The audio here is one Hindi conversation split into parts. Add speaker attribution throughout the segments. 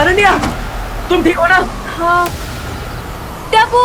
Speaker 1: अनन्या, तुम ठीक हो ना?
Speaker 2: हाँ। Tappu,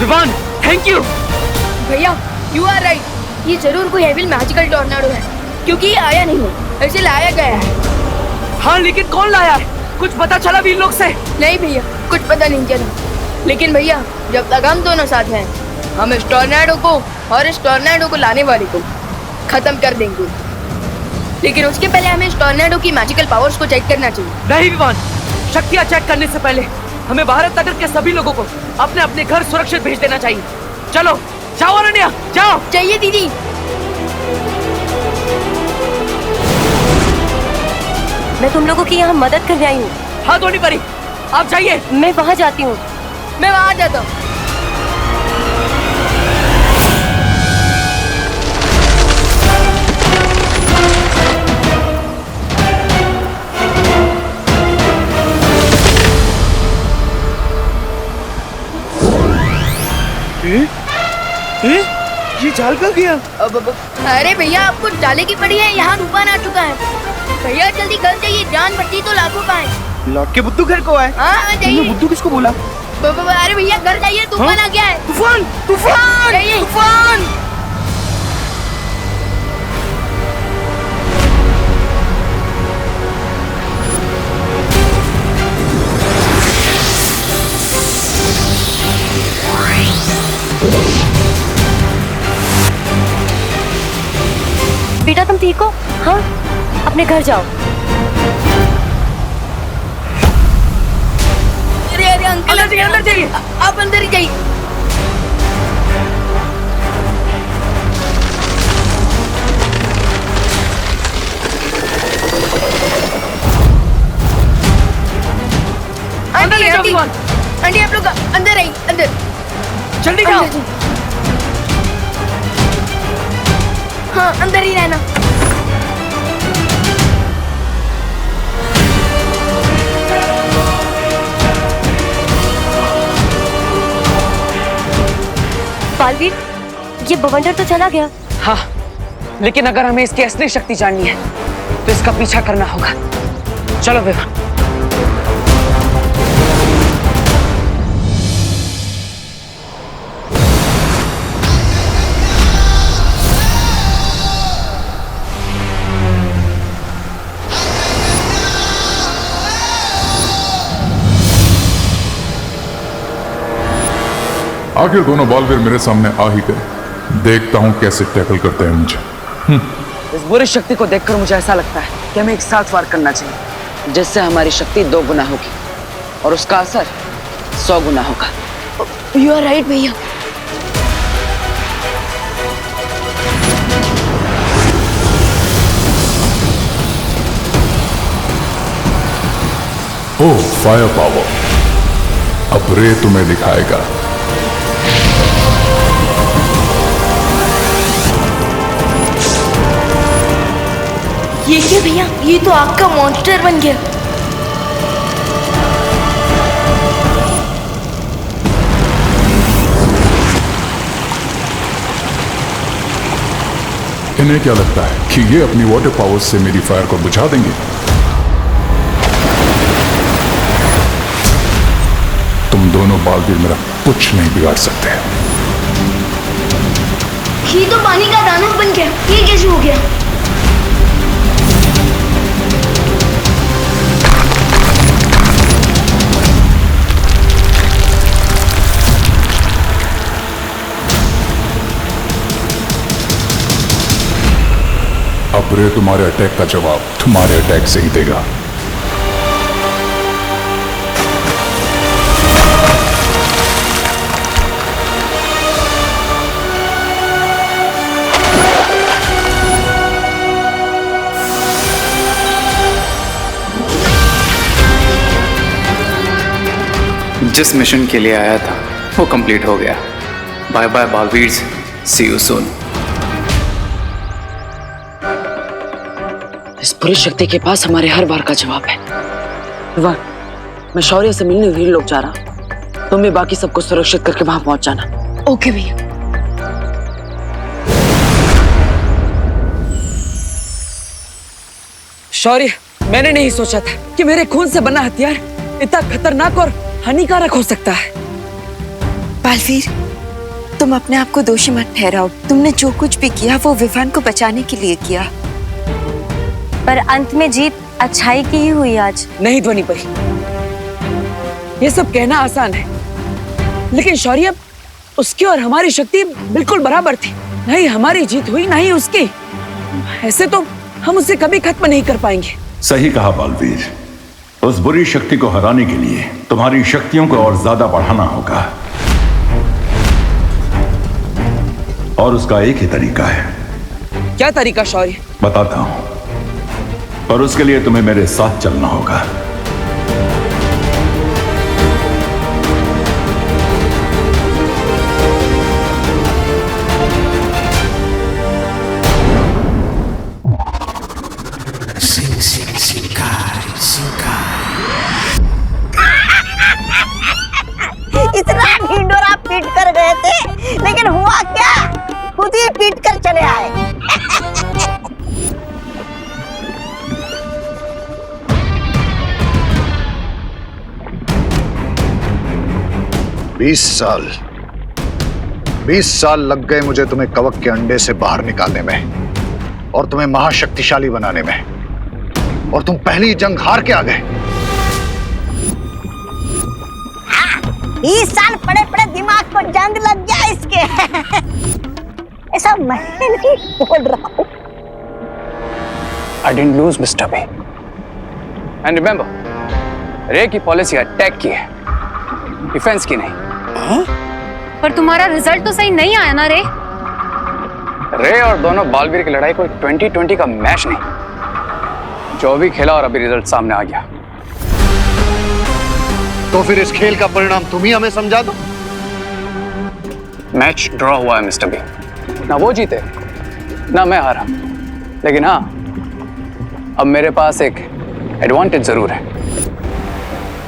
Speaker 1: Vivaan, thank you.
Speaker 2: भैया यू आर राइट, ये जरूर कोई हेविल मैजिकल टॉर्नाडो है, क्योंकि ये आया नहीं है, ऐसे लाया गया है।
Speaker 1: हाँ, लेकिन कौन लाया है? कुछ पता चला भी इन लोग से?
Speaker 2: नहीं भैया, कुछ पता नहीं चला, लेकिन भैया जब तक हम दोनों साथ हैं, हम इस टॉर्नाडो को और इस टॉर्नाडो को लाने वाले को खत्म कर देंगे। लेकिन उसके पहले हमें इस टॉर्नाडो की मैजिकल पावर्स को चेक करना चाहिए।
Speaker 1: नहीं विवान, शक्तियाँ चेक करने से पहले हमें भारत नगर के सभी लोगों को अपने अपने घर सुरक्षित भेज देना चाहिए। चलो जाओ अनन्या, जाओ।
Speaker 2: चाहिए दीदी।
Speaker 3: मैं तुम लोगों की यहाँ मदद करने आई हूँ।
Speaker 1: हाँ धोनी परी, आप जाइए।
Speaker 3: मैं वहाँ जाती हूँ।
Speaker 2: मैं वहाँ जाता हूँ।
Speaker 1: ये जाल कहाँ गया?
Speaker 2: अरे भैया, आपको डाले की पड़ी है, यहाँ तूफान आ चुका है। भैया जल्दी घर जाइए, जान बची तो लाखों पाए।
Speaker 4: लौट के बुद्धू घर को आए।
Speaker 2: हाँ जाइए।
Speaker 4: बुद्धू किसको बोला?
Speaker 2: अरे भैया घर जाइए, तूफान आ गया है।
Speaker 1: तूफान, तूफान,
Speaker 2: जाइए।
Speaker 1: तूफान।
Speaker 3: बेटा तुम ठीक हो? हाँ, अपने घर जाओ।
Speaker 2: अरे अंकल,
Speaker 1: अंदर जाइए, अंदर जाइए।
Speaker 2: आप अंदर ही जाइए।
Speaker 1: अंदर ले जाओ विवान।
Speaker 2: आंटी आप लोग अंदर आइए, अंदर।
Speaker 1: जल्दी जाओ।
Speaker 2: अंदर जाइए। हाँ अंदर ही रहना।
Speaker 3: बालवीर, ये बवंडर तो चला गया।
Speaker 1: हाँ, लेकिन अगर हमें इसकी असली शक्ति जाननी है तो इसका पीछा करना होगा। चलो विवान।
Speaker 5: आखिर दोनों बालवीर मेरे सामने आ ही गए। देखता हूं कैसे टैकल करते हैं मुझे।
Speaker 1: इस बुरी शक्ति को देखकर मुझे ऐसा लगता है कि हमें एक साथ वार करना चाहिए, जिससे हमारी शक्ति 2 गुना होगी और उसका असर 100 गुना होगा।
Speaker 2: यू आर राइट भैया।
Speaker 5: ओह, फायर पावर। अब रे तुम्हें दिखाएगा।
Speaker 2: ये क्या भैया, ये तो आपका मॉन्स्टर बन गया।
Speaker 5: इन्हें क्या लगता है कि ये अपनी वाटर पावर्स से मेरी फायर को बुझा देंगे? तुम दोनों बालवीर मेरा कुछ नहीं बिगाड़ सकते।
Speaker 2: ये तो पानी का दानव बन गया, ये कैसे हो गया?
Speaker 5: अब रे तुम्हारे अटैक का जवाब तुम्हारे अटैक से ही देगा।
Speaker 4: जिस मिशन के लिए आया था वो कंप्लीट हो गया। Bye bye Baalveer, see you soon.
Speaker 1: इस पूरी शक्ति के पास हमारे हर बार का जवाब है। विवान, मैं शौर्य से मिलने वीर लोग जा रहा हूँ। तुम भी बाकी सबको सुरक्षित करके वहां पहुंच जाना।
Speaker 2: ओके भैया।
Speaker 1: शौर्य, मैंने नहीं सोचा था कि मेरे खून से बना हथियार इतना खतरनाक और हानिकारक हो सकता है।
Speaker 6: बालवीर, तुम अपने आप को दोषी मत ठहराओ। तुमने जो कुछ भी किया वो विवान को बचाने के लिए किया।
Speaker 3: पर अंत में जीत अच्छाई की ही हुई आज।
Speaker 1: नहीं ध्वनि परी, ये सब कहना आसान है, लेकिन शौर्य, उसकी और हमारी शक्ति बिल्कुल बराबर थी। नहीं हमारी जीत हुई, ना ही उसकी। ऐसे तो हम उसे कभी खत्म नहीं कर पाएंगे।
Speaker 7: सही कहा बालवीर। उस बुरी शक्ति को हराने के लिए तुम्हारी शक्तियों को और ज्यादा बढ़ाना होगा, और उसका एक ही तरीका है।
Speaker 1: क्या तरीका शौर्य?
Speaker 7: बताता हूं, और उसके लिए तुम्हें मेरे साथ चलना होगा।
Speaker 8: इतना ढिंडोरा पीट कर गए थे, लेकिन हुआ क्या? खुद ही पीट कर चले आए।
Speaker 9: 20 साल लग गए मुझे तुम्हें कवक के अंडे से बाहर निकालने में और तुम्हें महाशक्तिशाली बनाने में, और तुम पहली जंग हार के आ गए।
Speaker 8: 20 साल पड़े पड़े दिमाग को जंग लग गया इसके। ऐसा मैं नहीं बोल रहा हूं।
Speaker 4: I didn't lose, Mr. B. And remember, रे की पॉलिसी अटैक की है, डिफेंस की नहीं।
Speaker 3: पर तुम्हारा रिजल्ट तो सही नहीं आया ना रे।
Speaker 4: रे और दोनों बालवीर की लड़ाई कोई 2020 का मैच नहीं। जो भी खेला और अभी रिजल्ट सामने आ गया।
Speaker 9: तो फिर इस खेल का परिणाम तुम ही हमें समझा दो।
Speaker 4: मैच ड्रॉ हुआ है मिस्टर बी। ना वो जीते ना मैं हारा, लेकिन हाँ, अब मेरे पास एक एडवांटेज जरूर है।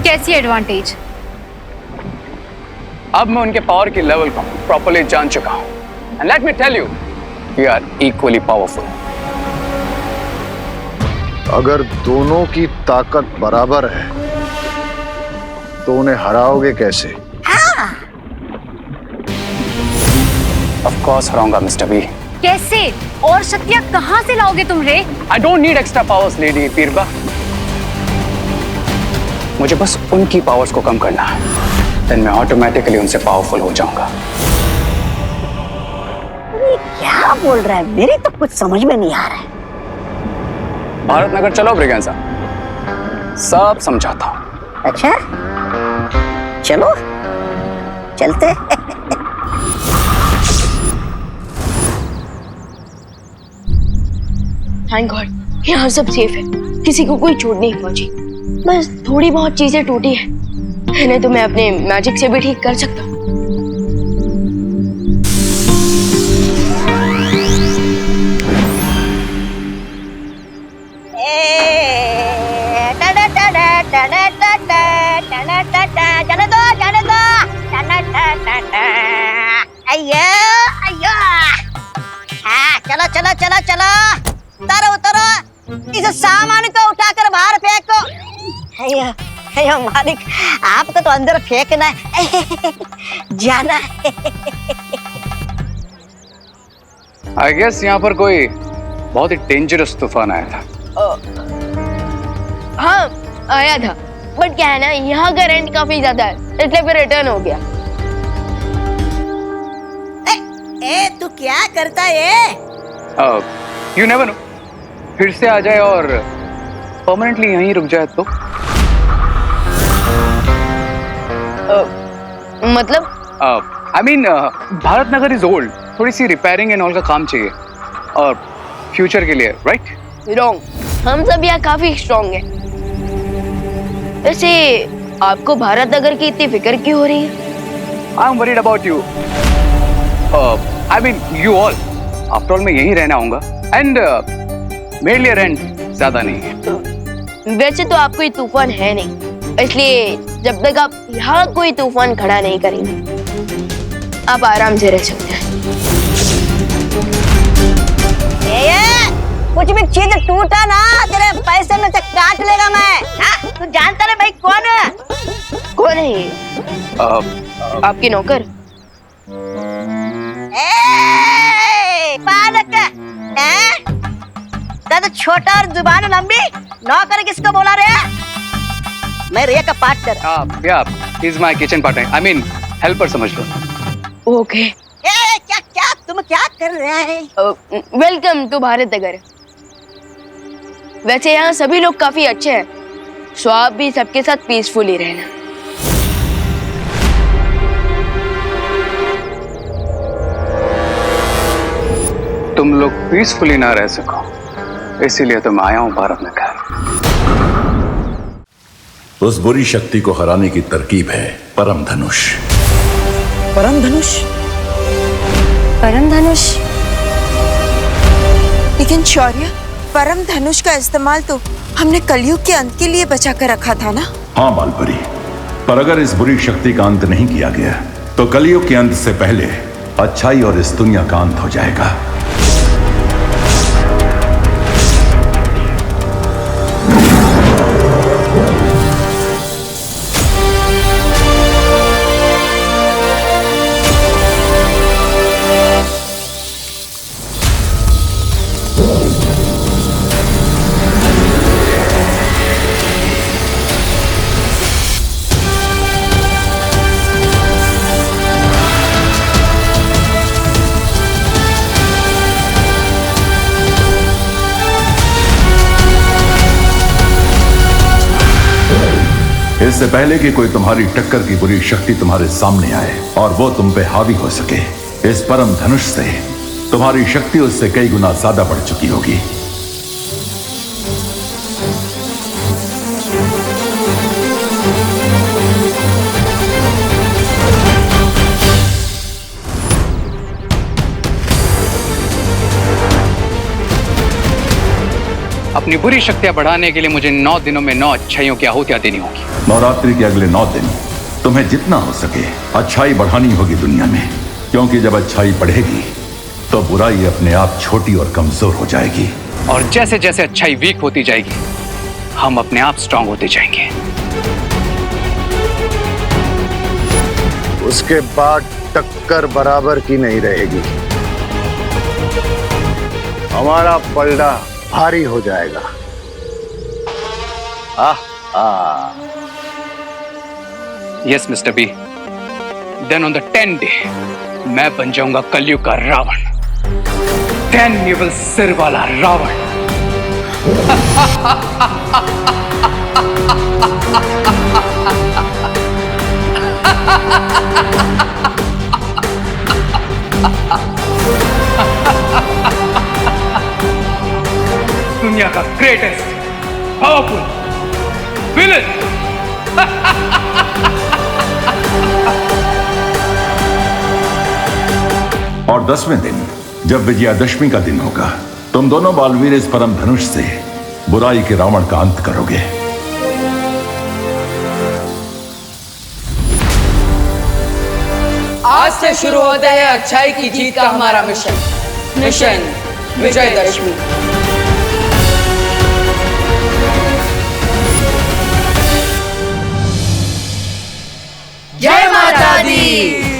Speaker 3: कैसी एडवांटेज?
Speaker 4: अब मैं उनके पावर की लेवल को प्रॉपर्ली जान चुका हूं। And let me tell you, we are equally powerful.
Speaker 9: अगर दोनों की ताकत बराबर है तो उन्हें हराओगे कैसे?
Speaker 4: ऑफ कोर्स हराऊंगा मिस्टर बी।
Speaker 3: कैसे? और शक्तियां कहां से लाओगे तुम रे?
Speaker 4: I don't need extra powers lady पीरबा। मुझे बस उनकी पावर्स को कम करना है, देन मैं ऑटोमेटिकली उनसे पावरफुल हो जाऊंगा।
Speaker 8: ये क्या बोल रहा है? मेरी तो कुछ समझ में नहीं आ रहा है।
Speaker 4: भारत नगर चलो ब्रिगेंजा, सब समझाता हूं।
Speaker 8: अच्छा चलो, चलते।
Speaker 2: थैंक गॉड यहाँ सब सेफ है, किसी को कोई चोट नहीं पहुंची। बस थोड़ी बहुत चीजें टूटी है, इन्हें तो मैं अपने मैजिक से भी ठीक कर सकता हूँ।
Speaker 8: चलो चलो चलो चलो, उतरो उतरो, इस सामान को उठाकर बाहर फेंको। अयो अयो मालिक, आपको तो अंदर फेंकना है, जाना है।
Speaker 4: आई गेस यहाँ पर कोई बहुत ही डेंजरस तूफान आया था।
Speaker 2: हाँ आया था, बट क्या है ना, यहाँ का रेंट काफी ज्यादा है, इसलिए फिर रिटर्न हो गया।
Speaker 8: ए तू क्या करता है?
Speaker 4: यू नेवर नो, फिर से आ जाए और परमानेंटली यहीं रुक जाए तो।
Speaker 2: मतलब
Speaker 4: I mean Bharat Nagar is old, थोड़ी सी रिपेयरिंग एंड ऑल का काम चाहिए, और फ्यूचर के लिए, राइट?
Speaker 2: रॉन्ग, हम सब यहाँ काफी स्ट्रॉन्ग हैं। वैसे आपको भारत नगर की इतनी फिक्र क्यों हो रही है?
Speaker 4: I am worried about you. I mean you all. After all मैं यहीं रहना आऊंगा, एंड मेरे लिए रेंट ज्यादा नहीं है।
Speaker 2: वैसे तो आपको ये तूफान है नहीं, इसलिए जब तक आप यहाँ कोई तूफान खड़ा नहीं करेंगे आप आराम से रह सकते हैं।
Speaker 8: ये कुछ भी चीज टूटा ना तेरे पैसे में से काट लेगा मैं। हाँ? तू जानता ना भाई कौन है?
Speaker 2: कौन है ये? आपके नौकर?
Speaker 8: पालक कद छोटा और जुबान लंबी। नौकर किसको बोला रे? मैं रिया का पार्टनर।
Speaker 4: या is my kitchen partner, I mean helper समझ लो।
Speaker 2: ओके।
Speaker 8: क्या क्या तुम क्या कर रहे हैं?
Speaker 2: Welcome to Bharat Nagar. वैसे यहाँ सभी लोग काफी अच्छे हैं, सो आप भी सबके साथ पीसफुली रहना।
Speaker 4: तुम लोग पीसफुली ना रह सको इसीलिए तो मैं आया हूं भारत नगर।
Speaker 7: उस बुरी शक्ति को हराने की तरकीब है परम धनुष।
Speaker 1: परम धनुष?
Speaker 3: परम धनुष?
Speaker 6: लेकिन शौर्य, परम धनुष का इस्तेमाल तो हमने कलयुग के अंत के लिए बचा कर रखा था ना?
Speaker 7: हाँ बालपरी, पर अगर इस बुरी शक्ति का अंत नहीं किया गया तो कलयुग के अंत से पहले अच्छाई और इस दुनिया का अंत हो जाएगा। इससे पहले कि कोई तुम्हारी टक्कर की बुरी शक्ति तुम्हारे सामने आए और वो तुम पे हावी हो सके, इस परम धनुष से तुम्हारी शक्ति उससे कई गुना ज्यादा बढ़ चुकी होगी।
Speaker 4: अपनी बुरी शक्तियां बढ़ाने के लिए मुझे 9 दिनों में 9 अच्छाइयों की आहुतियां देनी होगी।
Speaker 7: नवरात्रि के अगले 9 दिन तुम्हें जितना हो सके अच्छाई बढ़ानी होगी दुनिया में, क्योंकि जब अच्छाई बढ़ेगी तो बुराई अपने आप छोटी और कमजोर हो जाएगी।
Speaker 4: और जैसे जैसे अच्छाई वीक होती जाएगी हम अपने आप स्ट्रांग होते जाएंगे।
Speaker 9: उसके बाद टक्कर बराबर की नहीं रहेगी, हमारा पलड़ा भारी हो जाएगा।
Speaker 4: Yes mister B, then on the 10th day मैं बन जाऊंगा कलयुग का रावण। 10 निवल सिर वाला रावण। दुनिया का ग्रेटेस्ट पावरफुल विलन।
Speaker 7: और 10वें दिन जब विजयादशमी का दिन होगा, तुम दोनों बालवीर इस परम धनुष से बुराई के रावण का अंत करोगे।
Speaker 1: आज से शुरू होता है अच्छाई की जीत का हमारा मिशन विजयदशमी। जय माता दी।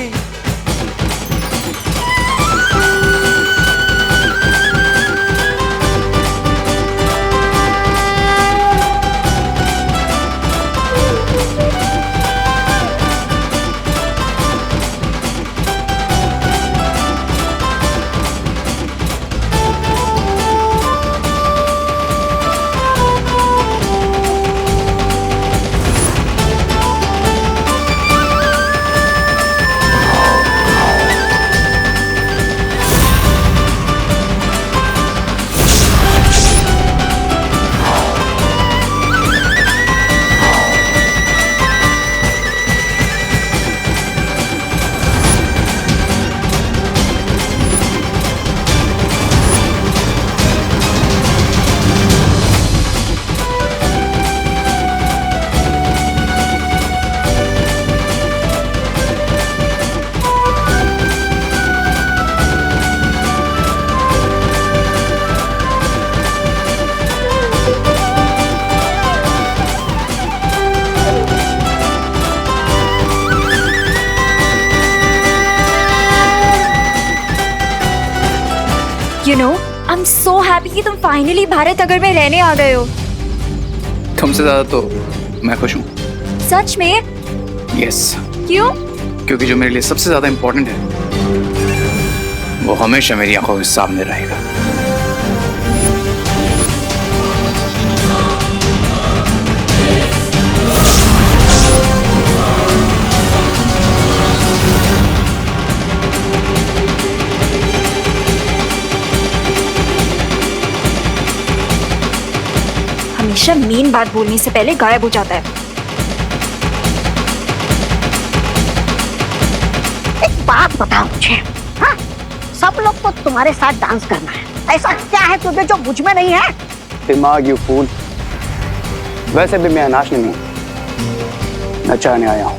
Speaker 3: फाइनली भारत नगर में रहने आ गए हो।
Speaker 4: तुमसे ज्यादा तो मैं खुश हूँ।
Speaker 3: सच में?
Speaker 4: यस।
Speaker 3: क्यों?
Speaker 4: क्योंकि जो मेरे लिए सबसे ज्यादा इंपॉर्टेंट है वो हमेशा मेरी आंखों के सामने रहेगा।
Speaker 3: हमेशा मेन बात बोलने से पहले गायब हो जाता है।
Speaker 8: एक बात बताओ मुझे, हाँ? सब लोग को तुम्हारे साथ डांस करना है, ऐसा क्या है तुझे जो मुझ में नहीं है?
Speaker 4: दिमाग यू फूल। वैसे भी मैं नाचने नहीं, नचाने आया हूँ।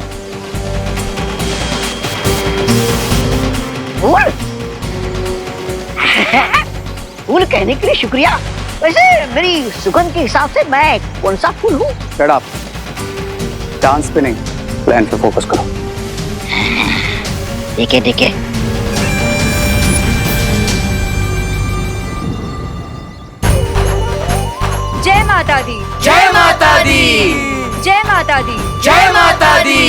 Speaker 8: फूल? फूल कहने के लिए शुक्रिया। वैसे मेरी सुगंध के हिसाब से मैं कौन सा फूल हूँ?
Speaker 4: Shut up. डांस पे नहीं, प्लान पे फोकस करो।
Speaker 8: ठीक है ठीक है।
Speaker 3: जय माता दी।
Speaker 1: जय माता दी।
Speaker 3: जय माता दी।
Speaker 1: जय माता दी।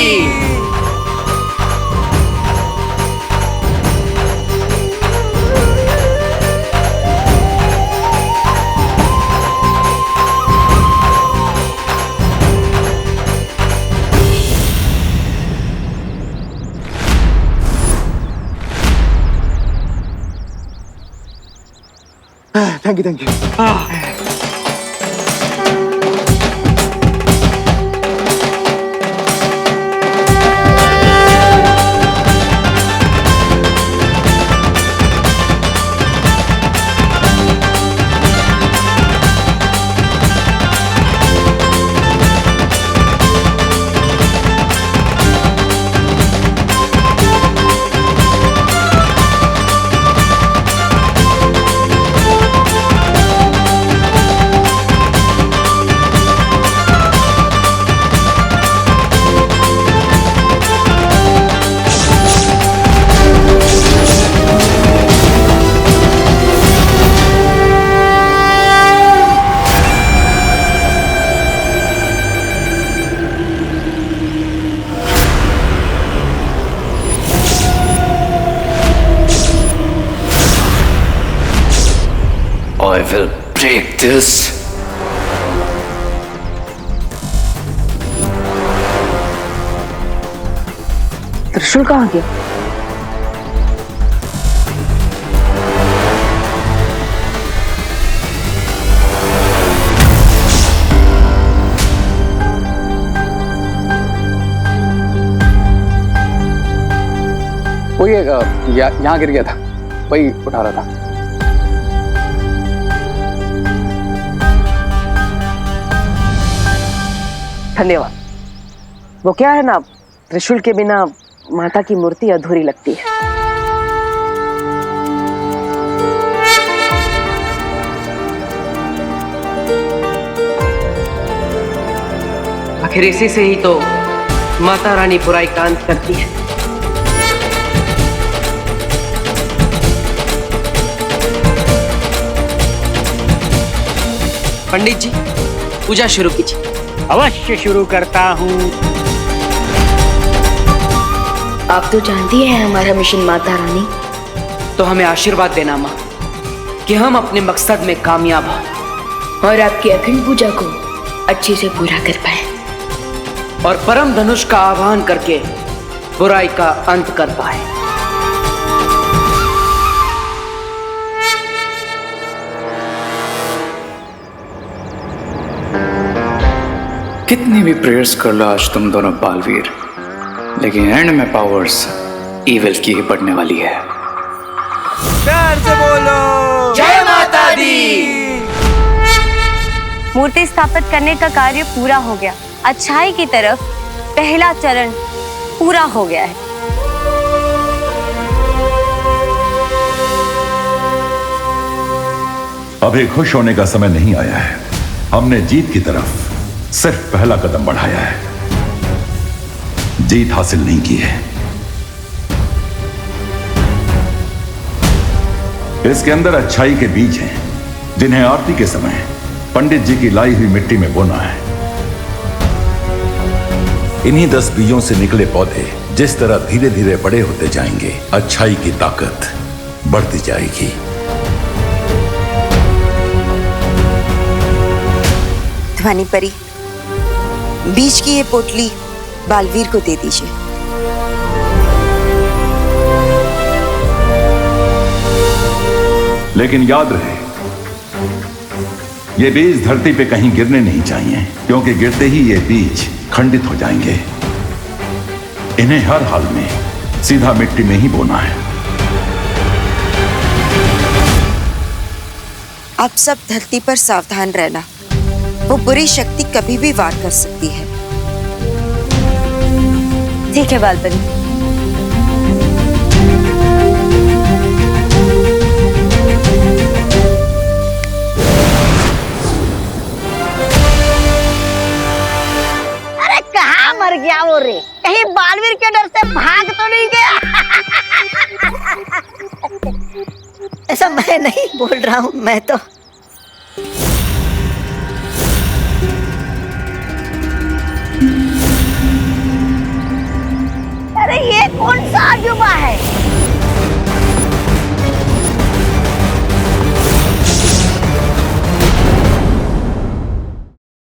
Speaker 10: Thank you.
Speaker 4: I will break this.
Speaker 1: त्रिशूल कहाँ गया?
Speaker 4: वो ये यहाँ गिर गया था, वही उठा रहा था।
Speaker 1: धन्यवाद। वो क्या है ना, त्रिशूल के बिना माता की मूर्ति अधूरी लगती है। आखिर इसी से ही तो माता रानी बुराई का अंत करती है। पंडित जी, पूजा शुरू कीजिए।
Speaker 10: अवश्य शुरू करता हूँ।
Speaker 2: आप तो जानती हैं हमारा मिशन माता रानी।
Speaker 1: तो हमें आशीर्वाद देना माँ कि हम अपने मकसद में कामयाब हों
Speaker 2: और आपकी अखंड पूजा को अच्छे से पूरा कर पाए
Speaker 1: और परम धनुष का आह्वान करके बुराई का अंत कर पाए।
Speaker 4: कितनी भी प्रेयर्स कर लो आज तुम दोनों बालवीर, लेकिन एंड में पावर्स इविल की ही बढ़ने वाली है।
Speaker 10: प्यार से बोलो
Speaker 1: जय माता दी।
Speaker 3: मूर्ति स्थापित करने का कार्य पूरा हो गया। अच्छाई की तरफ पहला चरण पूरा हो गया है।
Speaker 7: अभी खुश होने का समय नहीं आया है। हमने जीत की तरफ सिर्फ पहला कदम बढ़ाया है, जीत हासिल नहीं की है। इसके अंदर अच्छाई के बीज हैं, जिन्हें आरती के समय पंडित जी की लाई हुई मिट्टी में बोना है। इन्हीं 10 बीजों से निकले पौधे जिस तरह धीरे धीरे बड़े होते जाएंगे, अच्छाई की ताकत बढ़ती जाएगी।
Speaker 6: ध्वनि परी, बीज की ये पोटली बालवीर को दे दीजिए।
Speaker 7: लेकिन याद रहे, ये बीज धरती पे कहीं गिरने नहीं चाहिए, क्योंकि गिरते ही ये बीज खंडित हो जाएंगे। इन्हें हर हाल में सीधा मिट्टी में ही बोना है।
Speaker 6: आप सब धरती पर सावधान रहना, वो बुरी शक्ति कभी भी वार कर सकती है।
Speaker 3: ठीक है बालपरी।
Speaker 8: अरे कहाँ मर गया वो रे? कहीं बालवीर के डर से भाग तो नहीं गया? ऐसा मैं नहीं बोल रहा हूँ, मैं तो